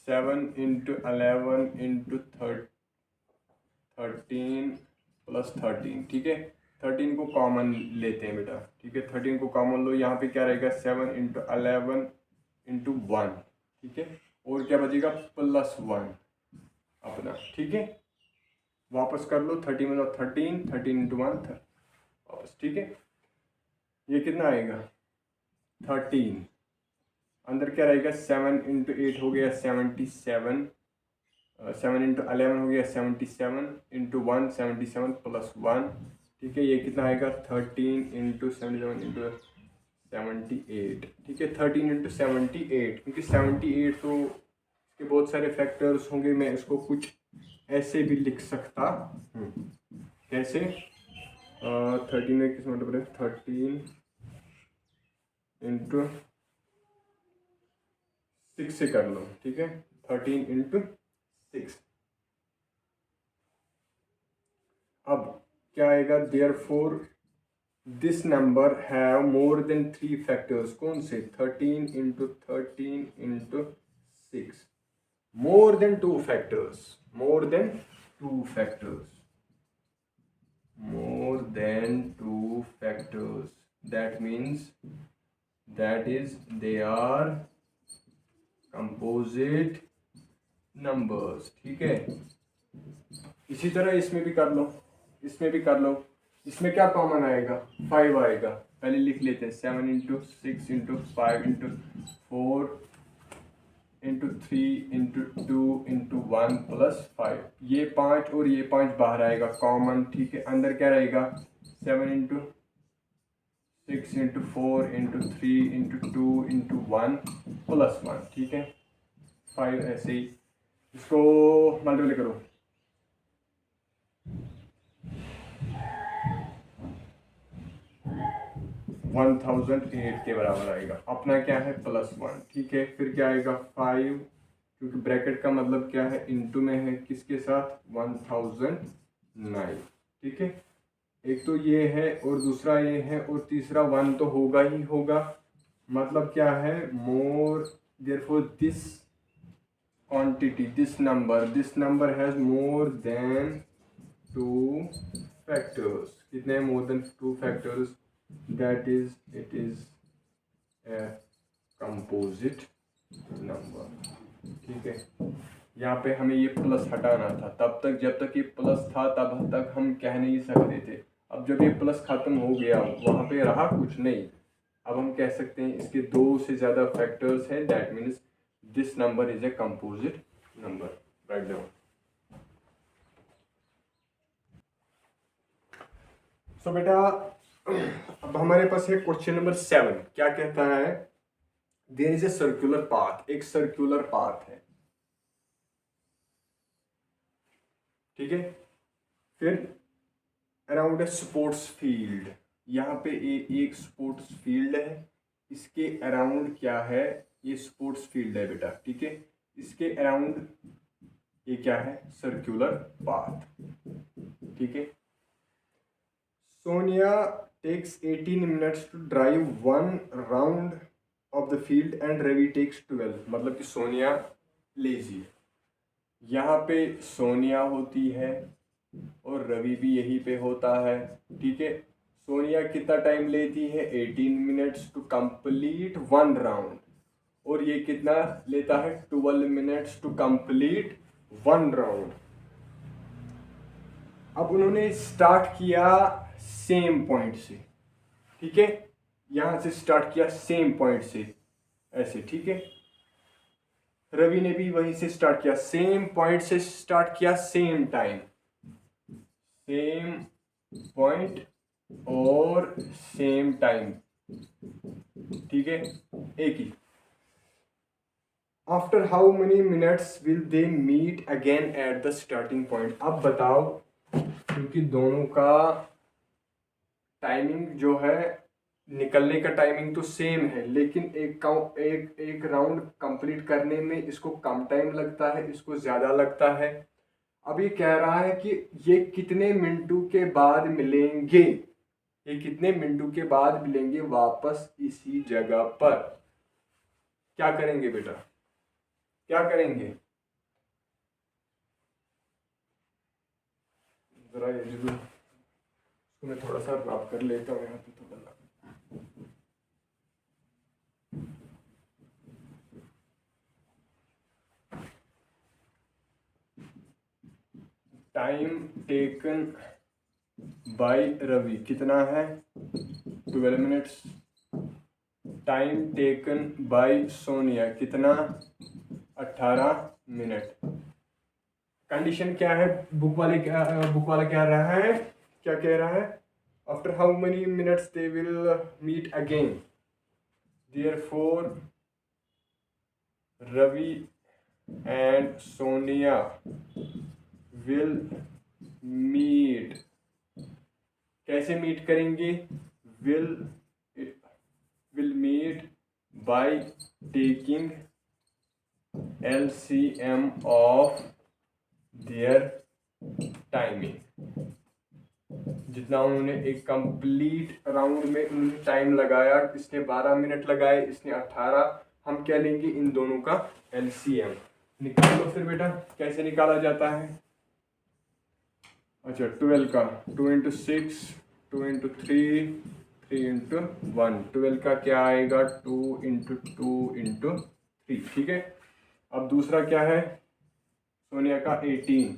7 इंटू 11 इंटू 13 प्लस 13। ठीक है, 13 को कॉमन लेते हैं बेटा। ठीक है, 13 को कॉमन लो, यहाँ पे क्या रहेगा 7 इंटू 11 इंटू 1। ठीक है, और क्या बचेगा प्लस 1 अपना। ठीक है, वापस कर लो, 30 में 13, 13 इंटू 1 वापस। ठीक है, ये कितना आएगा 13, अंदर क्या रहेगा 7 इंटू 8 हो गया 77, 7 इंटू 11 हो गया 77 इंटू 1 77 प्लस 1। ठीक है, ये कितना आएगा 13 इंटू 77 इंटू 78। ठीक है, 13 इंटू 78, क्योंकि 78 तो इसके बहुत सारे फैक्टर्स होंगे, मैं इसको कुछ ऐसे भी लिख सकता हूँ। कैसे? 13 में किस मतलब है 13 इंटू 6 से कर लो। ठीक है, 13 इंटू 6। अब क्या आएगा, therefore this number have more than 3 factors. कौन से? 13 into 13 into 6, more than 2 factors, more than 2 factors, more than 2 factors. That means that is they are composite numbers। ठीक है, इसी तरह इसमें भी कर लो, इसमें भी कर लो। इसमें क्या कॉमन आएगा 5 आएगा, पहले लिख लेते हैं 7 into 6 into 5 into 4 into 3 into 2 into 1 plus 5। ये 5 और ये 5 बाहर आएगा कॉमन। ठीक है, अंदर क्या रहेगा 7 into 6 into 4 into 3 into 2 into 1 plus 1। ठीक है, 5 ऐसे ही इसको मल्टीप्लाई करो, 1008 के बराबर आएगा। अपना क्या है प्लस 1। ठीक है, फिर क्या आएगा 5, क्योंकि ब्रैकेट का मतलब क्या है इनटू में है, किसके साथ 1009। ठीक है, एक तो ये है और दूसरा ये है और तीसरा 1 तो होगा ही होगा। मतलब क्या है more, therefore this quantity, this number has more than 2 factors. कितने more than 2 factors? that is it is a composite number। ठीक है, यहाँ पे हमें ये प्लस हटाना था, तब तक जब तक ये प्लस था तब तक हम कह नहीं सकते थे। अब जब ये प्लस खत्म हो गया, वहाँ पे रहा कुछ नहीं, अब हम कह सकते हैं इसके 2 से ज़्यादा फैक्टर्स हैं। That means this number is a composite number. Write down. So बेटा अब हमारे पास है क्वेश्चन नंबर 7। क्या कहता है, there is a circular path, एक सर्कुलर पाथ है। ठीक है, फिर अराउंड ए स्पोर्ट्स फील्ड, यहाँ पे एक स्पोर्ट्स फील्ड है, इसके अराउंड क्या है, ये स्पोर्ट्स फील्ड है बेटा। ठीक है, इसके अराउंड ये क्या है सर्कुलर पाथ। ठीक है, Sonia takes 18 minutes to drive 1 round of the field and Ravi takes 12। मतलब कि सोनिया लेजी है, यहाँ पे सोनिया होती है और रवि भी यहीं पे होता है। ठीक है, सोनिया कितना टाइम लेती है 18 मिनट्स टू कंप्लीट 1 राउंड, और ये कितना लेता है 12 मिनट्स टू कंप्लीट 1 राउंड। अब उन्होंने स्टार्ट किया सेम पॉइंट से। ठीक है, यहां से स्टार्ट किया सेम पॉइंट से ऐसे। ठीक है, रवि ने भी वहीं से स्टार्ट किया, सेम पॉइंट से स्टार्ट किया, सेम टाइम, सेम पॉइंट और सेम टाइम, ठीक है, एक ही। After how many minutes will they meet again at the starting point. अब बताओ, क्योंकि दोनों का टाइमिंग जो है, निकलने का टाइमिंग तो सेम है, लेकिन एक राउंड कंप्लीट करने में इसको कम टाइम लगता है, इसको ज़्यादा लगता है। अब ये कह रहा है कि ये कितने मिनटों के बाद मिलेंगे, ये कितने मिनटों के बाद मिलेंगे वापस इसी जगह पर। क्या करेंगे बेटा, क्या करेंगे? जरा ये जो मैं थोड़ा सा रब कर लेता हूँ यहाँ पे थोड़ा सा। टाइम टेकन बाय रवि कितना है? 12 minutes. Time taken by Sonia कितना? 18 मिनट। कंडीशन क्या है? बुक वाला क्या रहा है, क्या कह रहा है? After how many minutes they will meet again, therefore Ravi and Sonia will meet. कैसे मीट करेंगे? Will meet by taking LCM of their timing. जितना उन्होंने एक कंप्लीट राउंड में उन्होंने टाइम लगाया, इसने 12 मिनट लगाए, इसने 18, हम क्या लेंगे इन दोनों का LCM। निकाल लो फिर बेटा, कैसे निकाला जाता है? अच्छा 12 का 2 इंटू 6, 2 इंटू 3, 3 इंटू 1। 12 का क्या आएगा? 2 इंटू 2 इंटू 3, ठीक है। अब दूसरा क्या है? सोनिया का 18,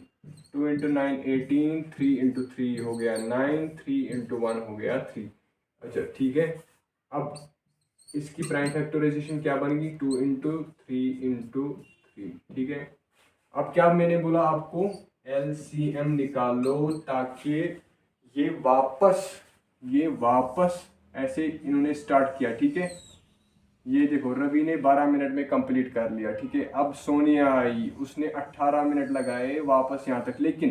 2 इंटू 9 18, 3 इंटू 3 हो गया 9, 3 इंटू 1 हो गया 3। अच्छा ठीक है। अब इसकी प्राइम फैक्टराइजेशन क्या बनेगी? 2 इंटू 3 इंटू 3, ठीक है। अब क्या मैंने बोला आपको? LCM निकालो, ताकि ये वापस ऐसे इन्होंने स्टार्ट किया, ठीक है। ये देखो रवि ने 12 मिनट में कंप्लीट कर लिया, ठीक है। अब सोनिया आई, उसने 18 मिनट लगाए वापस यहाँ तक, लेकिन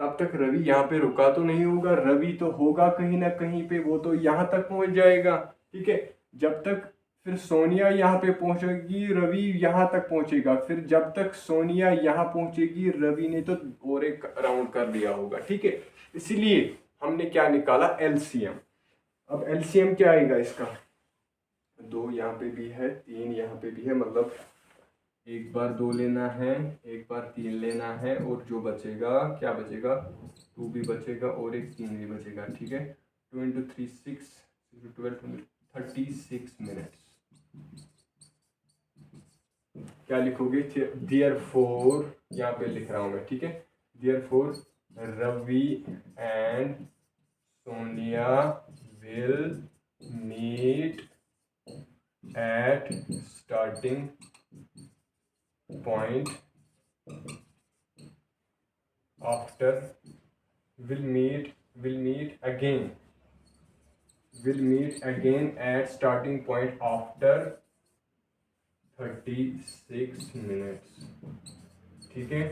तब तक रवि यहाँ पे रुका तो नहीं होगा, रवि तो होगा कहीं ना कहीं पे, वो तो यहाँ तक पहुँच जाएगा, ठीक है। जब तक फिर सोनिया यहाँ पे पहुँचेगी, रवि यहाँ तक पहुँचेगा, फिर जब तक सोनिया यहाँ पहुँचेगी, रवि ने तो और एक राउंड कर लिया होगा, ठीक है। इसीलिए हमने क्या निकाला? LCM। अब LCM क्या आएगा इसका? 2 यहाँ पे भी है, 3 यहाँ पे भी है, मतलब एक बार 2 लेना है, एक बार 3 लेना है, और जो बचेगा क्या बचेगा? 2 भी बचेगा और एक 3 भी बचेगा, ठीक है। 2 इंटू 3 6, 12 36 मिनट्स। क्या लिखोगे? देयरफॉर, यहाँ पे लिख रहा हूँ मैं, ठीक है। Therefore Ravi and Sonia will meet at starting point after will meet again at starting point after 36 minutes, ठीक है।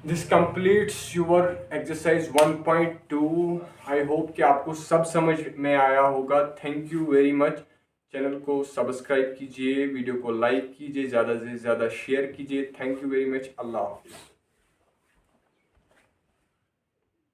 This completes your exercise 1.2। I hope कि आपको सब समझ में आया होगा। Thank you very much. Channel को सब्सक्राइब कीजिए, वीडियो को लाइक कीजिए, ज़्यादा से ज़्यादा शेयर कीजिए। Thank you very much. अल्लाह हाफिज़।